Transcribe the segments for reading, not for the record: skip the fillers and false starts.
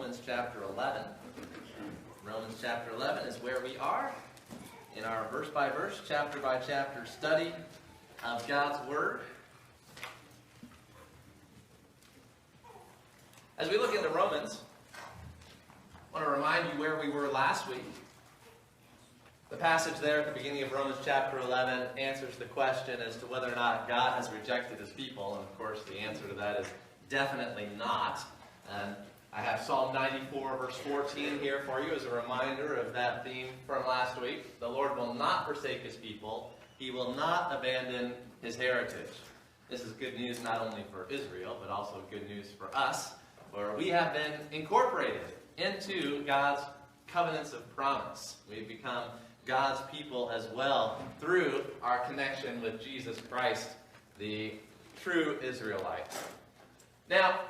Romans chapter 11. Romans chapter 11 is where we are in our verse-by-verse, chapter-by-chapter study of God's Word. As we look into Romans, I want to remind you where we were last week. The passage there at the beginning of Romans chapter 11 answers the question as to whether or not God has rejected His people. And of course, the answer to that is definitely not. And I have Psalm 94 verse 14 here for you as a reminder of that theme from last week. The Lord will not forsake His people. He will not abandon His heritage. This is good news not only for Israel, but also good news for us, where we have been incorporated into God's covenants of promise. We've become God's people as well through our connection with Jesus Christ, the true Israelite. Now,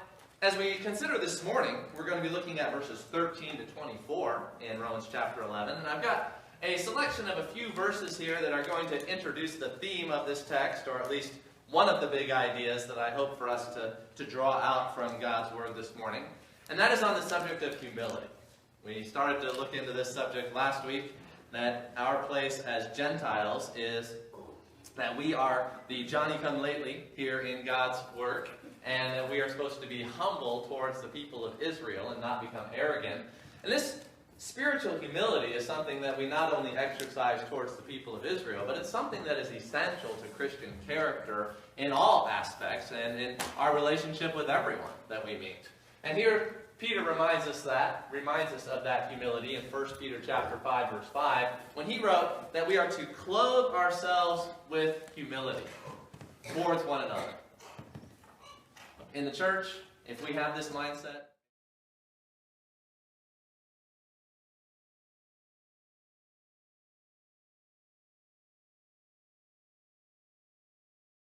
as we consider this morning, we're going to be looking at verses 13 to 24 in Romans chapter 11. And I've got a selection of a few verses here that are going to introduce the theme of this text, or at least one of the big ideas that I hope for us to draw out from God's Word this morning. And that is on the subject of humility. We started to look into this subject last week, that our place as Gentiles is that we are the Johnny-come-lately here in God's work, and that we are supposed to be humble towards the people of Israel and not become arrogant. And this spiritual humility is something that we not only exercise towards the people of Israel, but it's something that is essential to Christian character in all aspects and in our relationship with everyone that we meet. And here Peter reminds us of that humility in 1 Peter chapter 5, verse 5, when he wrote that we are to clothe ourselves with humility towards one another. In the church, if we have this mindset,